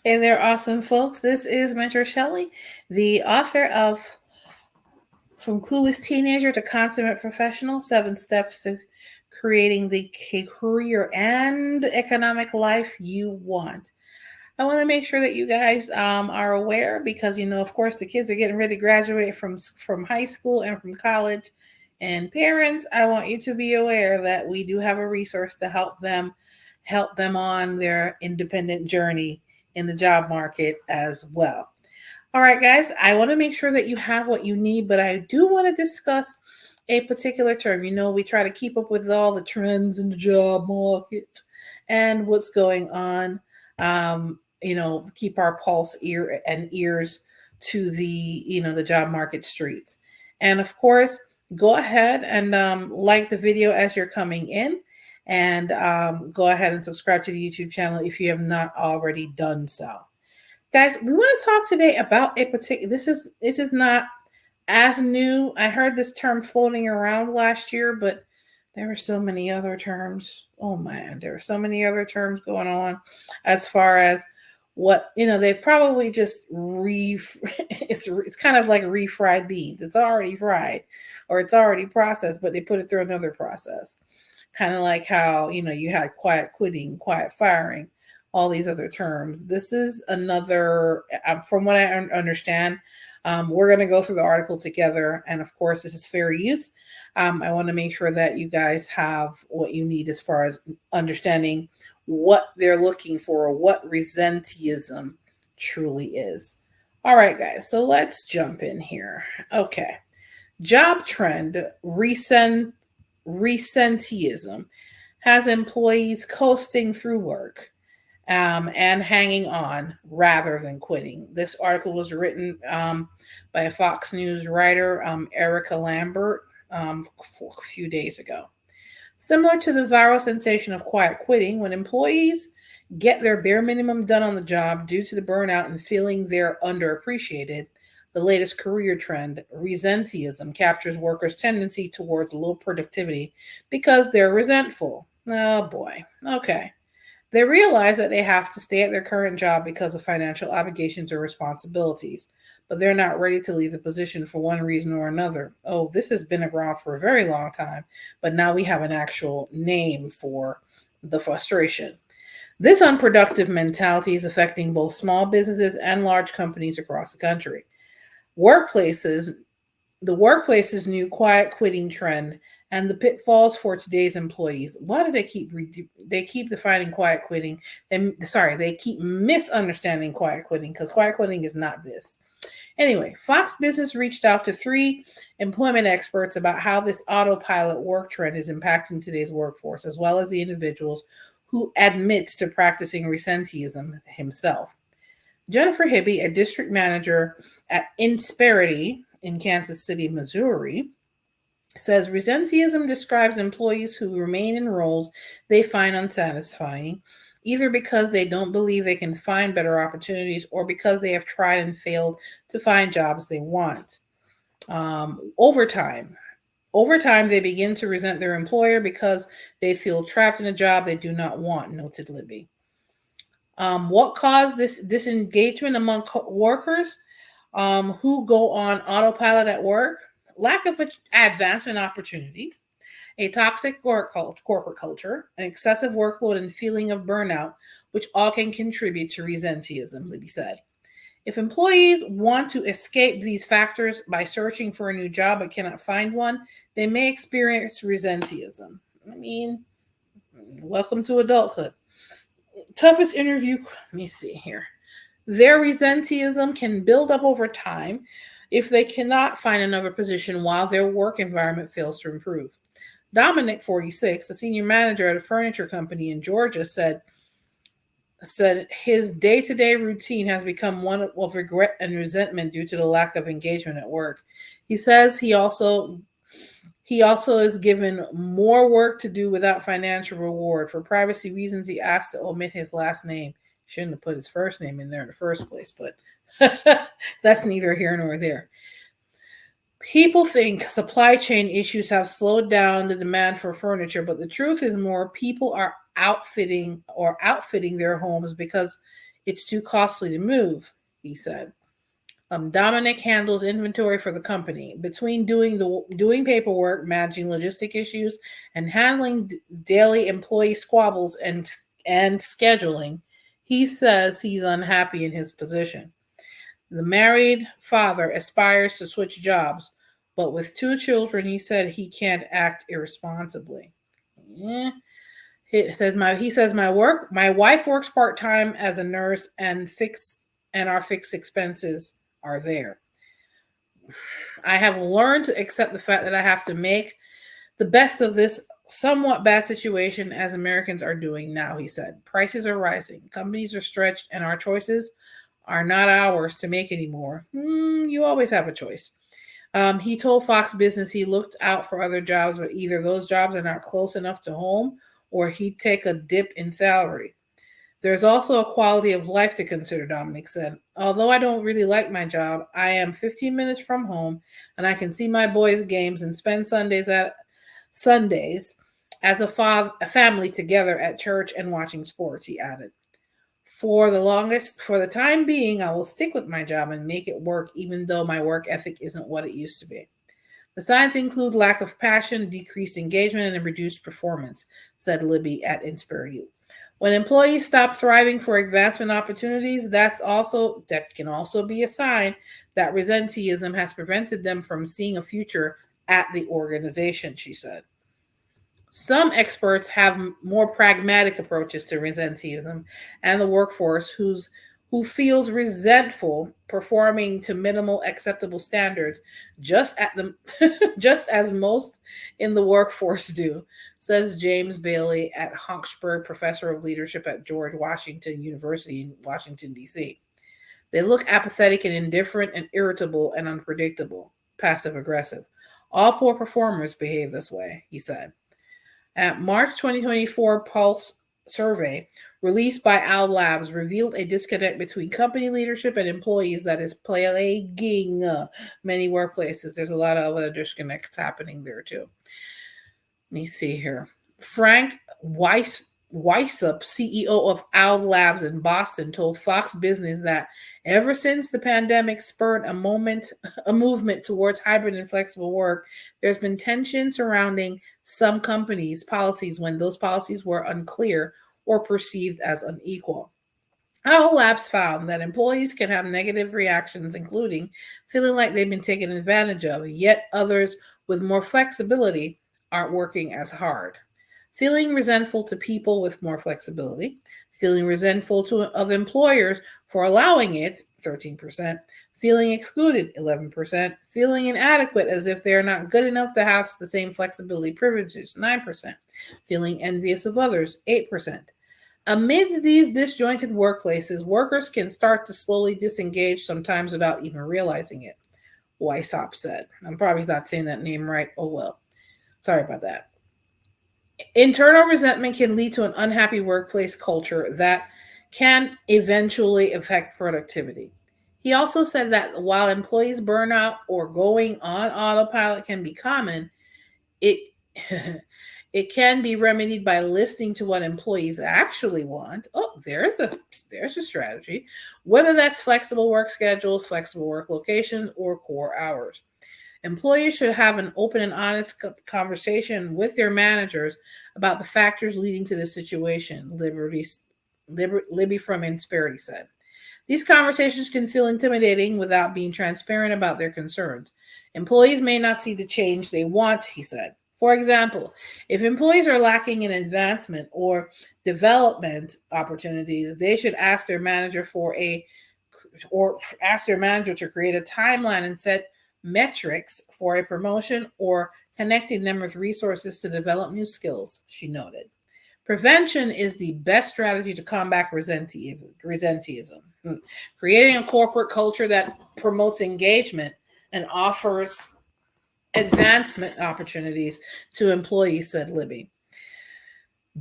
Hey there, awesome folks. This is Mentor Shelley, the author of From Clueless Teenager to Consummate Professional 7 Steps to Creating the Career and Economic Life You Want. I want to make sure that you guys are aware because, of course, the kids are getting ready to graduate from high school and from college. And parents, I want you to be aware that we do have a resource to help them on their independent journey in the job market as well. All right, guys, I want to make sure that you have what you need, but I do want to discuss a particular term. We try to keep up with all the trends in the job market and what's going on. Keep our ears to the job market streets. And of course, go ahead and like the video as you're coming in, and go ahead and subscribe to the YouTube channel if you have not already done so. Guys, we want to talk today about a particular. This is not as new. I heard this term floating around last year, but there were so many other terms. Oh man, there are so many other terms going on as far as what they've probably just it's kind of like refried beans. It's already fried or it's already processed, but they put it through another process. Kind of like how you had quiet quitting, quiet firing, all these other terms. This is another, from what I understand, we're going to go through the article together. And of course, this is fair use. I want to make sure that you guys have what you need as far as understanding what they're looking for, what resenteeism truly is. All right, guys, so let's jump in here. Okay. Job trend resenteeism has employees coasting through work and hanging on rather than quitting. This article was written by a Fox News writer, Erica Lambert, a few days ago. Similar to the viral sensation of quiet quitting, when employees get their bare minimum done on the job due to the burnout and feeling they're underappreciated, the latest career trend, resenteeism, captures workers' tendency towards low productivity because they're resentful. Oh boy. Okay. They realize that they have to stay at their current job because of financial obligations or responsibilities, but they're not ready to leave the position for one reason or another. Oh, this has been around for a very long time, but now we have an actual name for the frustration. This unproductive mentality is affecting both small businesses and large companies across the country. Workplaces, the workplace's new quiet quitting trend and the pitfalls for today's employees. Why do they keep defining quiet quitting? They keep misunderstanding quiet quitting because quiet quitting is not this. Anyway, Fox Business reached out to 3 employment experts about how this autopilot work trend is impacting today's workforce, as well as the individuals who admits to practicing resenteeism himself. Jennifer Hibby, a district manager at Insperity in Kansas City, Missouri, says resenteeism describes employees who remain in roles they find unsatisfying, either because they don't believe they can find better opportunities or because they have tried and failed to find jobs they want. Over time, they begin to resent their employer because they feel trapped in a job they do not want, noted Libby. What caused this disengagement among workers who go on autopilot at work? Lack of advancement opportunities, a toxic corporate culture, an excessive workload, and feeling of burnout, which all can contribute to resenteeism, Libby said. If employees want to escape these factors by searching for a new job but cannot find one, they may experience resenteeism. I mean, welcome to adulthood. Toughest interview, let me see here. Their resenteeism can build up over time if they cannot find another position while their work environment fails to improve. Dominic, 46, a senior manager at a furniture company in Georgia, said his day-to-day routine has become one of regret and resentment due to the lack of engagement at work. He says he also is given more work to do without financial reward. For privacy reasons, he asked to omit his last name. Shouldn't have put his first name in there in the first place, but that's neither here nor there. People think supply chain issues have slowed down the demand for furniture, but the truth is more people are outfitting their homes because it's too costly to move, he said. Dominic handles inventory for the company. Between doing paperwork, managing logistic issues, and handling daily employee squabbles and scheduling, he says he's unhappy in his position. The married father aspires to switch jobs, but with two children, he said he can't act irresponsibly. Eh. My wife works part-time as a nurse and our fixed expenses are there. I have learned to accept the fact that I have to make the best of this somewhat bad situation as Americans are doing now, he said. Prices are rising, companies are stretched, and our choices are not ours to make anymore. You always have a choice. He told Fox Business he looked out for other jobs, but either those jobs are not close enough to home or he'd take a dip in salary. There's also a quality of life to consider, Dominic said. Although I don't really like my job, I am 15 minutes from home and I can see my boys' games and spend Sundays as a family together at church and watching sports, he added. For the time being, I will stick with my job and make it work, even though my work ethic isn't what it used to be. The signs include lack of passion, decreased engagement, and reduced performance, said Libby at Inspire You. When employees stop thriving for advancement opportunities, that can also be a sign that resenteeism has prevented them from seeing a future at the organization, she said. Some experts have more pragmatic approaches to resenteeism and the workforce who feels resentful performing to minimal acceptable standards just as most in the workforce do, says James Bailey at Hochschild, professor of leadership at George Washington University in Washington, D.C. They look apathetic and indifferent and irritable and unpredictable, passive aggressive. All poor performers behave this way, he said. At March 2024 Pulse survey released by Owl Labs revealed a disconnect between company leadership and employees that is plaguing many workplaces. There's a lot of other disconnects happening there too. Let me see here. Frank Weissup, CEO of Owl Labs in Boston, told Fox Business that ever since the pandemic spurred a movement towards hybrid and flexible work, there's been tension surrounding some companies' policies when those policies were unclear or perceived as unequal. Owl Labs found that employees can have negative reactions, including feeling like they've been taken advantage of, yet others with more flexibility aren't working as hard. Feeling resentful to people with more flexibility, feeling resentful of employers for allowing it, 13%, feeling excluded, 11%, feeling inadequate as if they're not good enough to have the same flexibility privileges, 9%, feeling envious of others, 8%. Amidst these disjointed workplaces, workers can start to slowly disengage, sometimes without even realizing it, Weisop said. I'm probably not saying that name right. Oh well. Sorry about that. Internal resentment can lead to an unhappy workplace culture that can eventually affect productivity. He also said that while employees burnout or going on autopilot can be common, it it can be remedied by listening to what employees actually want. Oh, there's a strategy. Whether that's flexible work schedules, flexible work locations, or core hours. Employees should have an open and honest conversation with their managers about the factors leading to the situation, Libby from Insperity said. These conversations can feel intimidating without being transparent about their concerns. Employees may not see the change they want, he said. For example, if employees are lacking in advancement or development opportunities, they should ask their manager ask their manager to create a timeline and set metrics for a promotion or connecting them with resources to develop new skills, she noted. Prevention is the best strategy to combat resenteeism. Creating a corporate culture that promotes engagement and offers advancement opportunities to employees, said Libby.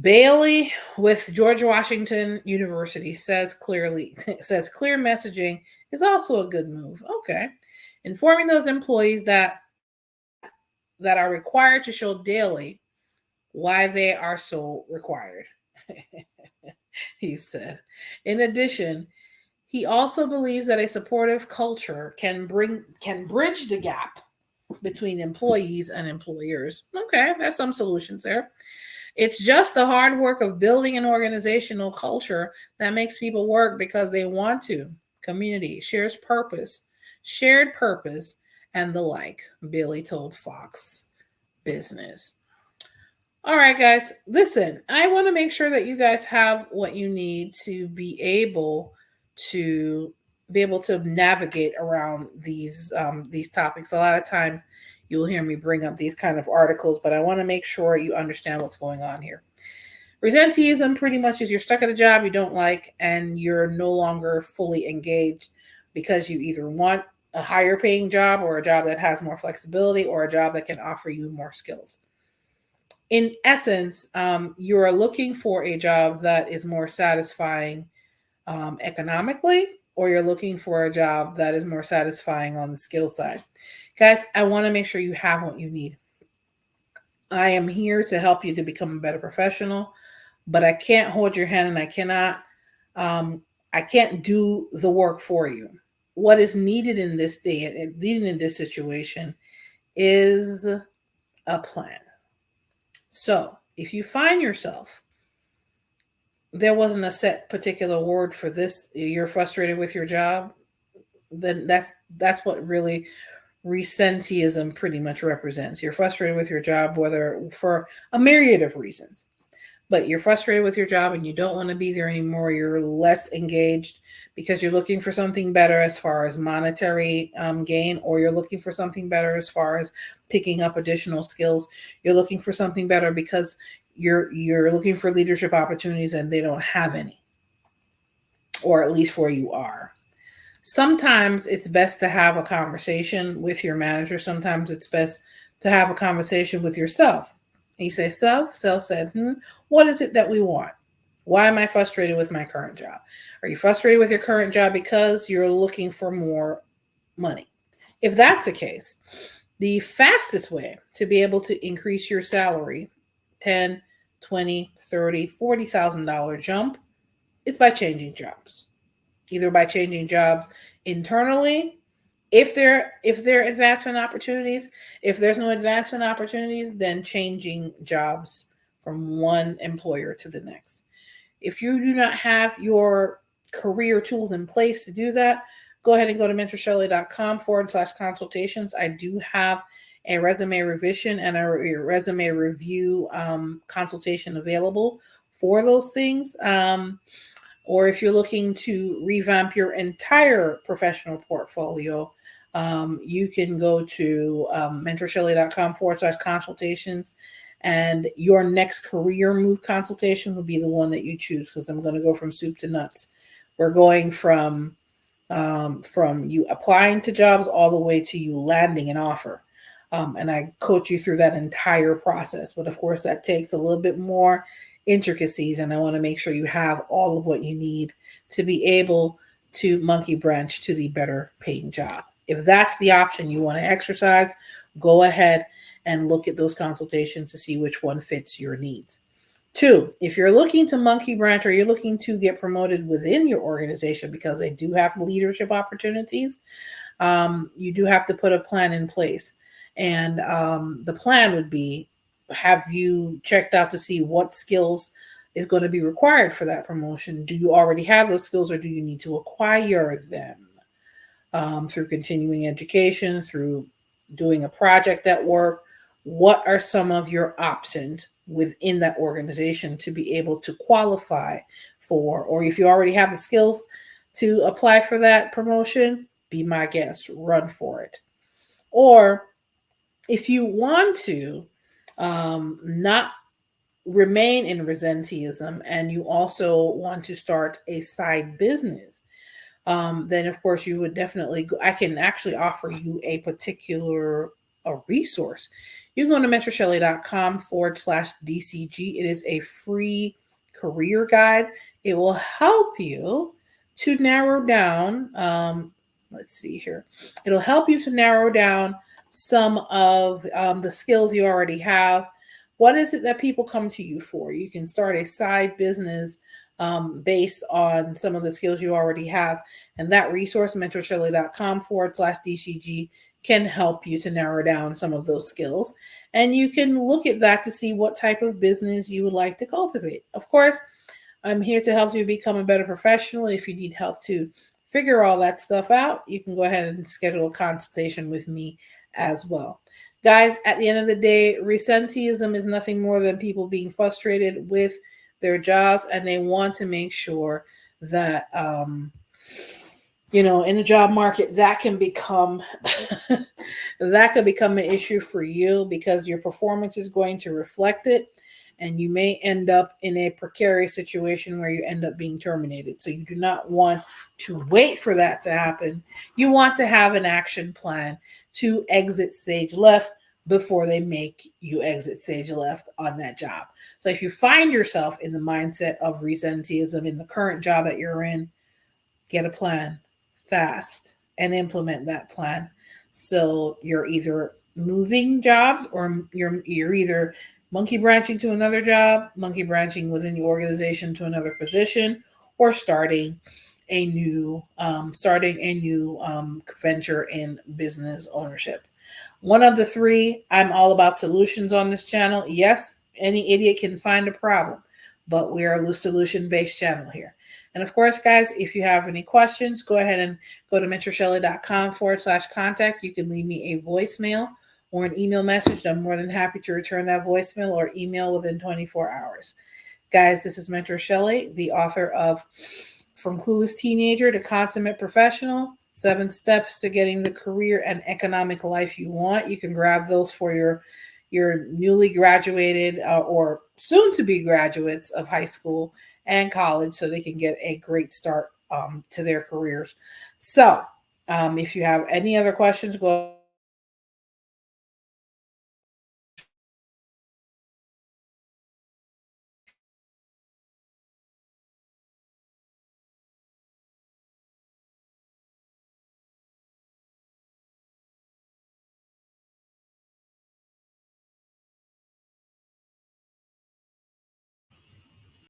Bailey with George Washington University says clear messaging is also a good move. Okay. Informing those employees that are required to show daily why they are so required. He said. In addition, he also believes that a supportive culture can bridge the gap between employees and employers. Okay, there's some solutions there. It's just the hard work of building an organizational culture that makes people work because they want to. Community, shared purpose, and the like, Billy told Fox Business. All right, guys, listen, I want to make sure that you guys have what you need to to be able to navigate around these topics. A lot of times you'll hear me bring up these kind of articles, but I want to make sure you understand what's going on here. Resenteeism pretty much is you're stuck at a job you don't like and you're no longer fully engaged because you either want a higher paying job or a job that has more flexibility or a job that can offer you more skills. In essence, you are looking for a job that is more satisfying economically, or you're looking for a job that is more satisfying on the skill side. Guys, I want to make sure you have what you need. I am here to help you to become a better professional, but I can't hold your hand and I can't do the work for you. What is needed in this day and needed in this situation is a plan. So if you find yourself, there wasn't a set particular word for this, you're frustrated with your job, then that's what really resenteeism pretty much represents. You're frustrated with your job, whether for a myriad of reasons, but you're frustrated with your job and you don't want to be there anymore. You're less engaged because you're looking for something better as far as monetary gain, or you're looking for something better as far as picking up additional skills. You're looking for something better because you're looking for leadership opportunities and they don't have any, or at least where you are. Sometimes it's best to have a conversation with your manager. Sometimes it's best to have a conversation with yourself. And you say, self said, what is it that we want? Why am I frustrated with my current job? Are you frustrated with your current job because you're looking for more money? If that's the case, the fastest way to be able to increase your salary, 10, 20, 30, $40,000 jump, is by changing jobs. Either by changing jobs internally, if there are advancement opportunities. If there's no advancement opportunities, then changing jobs from one employer to the next. If you do not have your career tools in place to do that, go ahead and go to mentorshelley.com/consultations. I do have a resume revision and a resume review consultation available for those things. Or if you're looking to revamp your entire professional portfolio, you can go to mentorshelley.com/consultations. And your next career move consultation will be the one that you choose, because I'm going to go from soup to nuts. We're going from you applying to jobs all the way to you landing an offer. And I coach you through that entire process. But of course, that takes a little bit more intricacies, and I want to make sure you have all of what you need to be able to monkey branch to the better paying job. If that's the option you want to exercise, go ahead and look at those consultations to see which one fits your needs. 2, if you're looking to monkey branch or you're looking to get promoted within your organization, because they do have leadership opportunities, you do have to put a plan in place. And the plan would be, have you checked out to see what skills is going to be required for that promotion? Do you already have those skills, or do you need to acquire them through continuing education, through doing a project at work? What are some of your options within that organization to be able to qualify for? Or if you already have the skills to apply for that promotion, be my guest, run for it. Or if you want to not remain in resenteeism and you also want to start a side business, then of course you would definitely I can actually offer you a particular resource. You can go to mentorshelley.com/DCG. It is a free career guide. It will help you to narrow down, let's see here. It'll help you to narrow down some of the skills you already have, what is it that people come to you for? You can start a side business based on some of the skills you already have. And that resource, mentorshelley.com/DCG, can help you to narrow down some of those skills. And you can look at that to see what type of business you would like to cultivate. Of course, I'm here to help you become a better professional. If you need help to figure all that stuff out, you can go ahead and schedule a consultation with me as well. Guys, at the end of the day, resenteeism is nothing more than people being frustrated with their jobs, and they want to make sure that in the job market that can become that could become an issue for you, because your performance is going to reflect it, and you may end up in a precarious situation where you end up being terminated. So you do not want to wait for that to happen. You want to have an action plan to exit stage left before they make you exit stage left on that job. So if you find yourself in the mindset of resenteeism in the current job that you're in, get a plan fast and implement that plan. So you're either moving jobs, or you're either monkey branching to another job, monkey branching within the organization to another position, or starting a new venture in business ownership. One of the three. I'm all about solutions on this channel. Yes, any idiot can find a problem, but we are a solution-based channel here. And of course, guys, if you have any questions, go ahead and go to mentorshelley.com/contact. You can leave me a voicemail or an email message. I'm more than happy to return that voicemail or email within 24 hours. Guys, this is Mentor Shelley, the author of From Clueless Teenager to Consummate Professional, 7 Steps to Getting the Career and Economic Life You Want. You can grab those for your newly graduated or soon-to-be graduates of high school and college, so they can get a great start to their careers. So if you have any other questions, go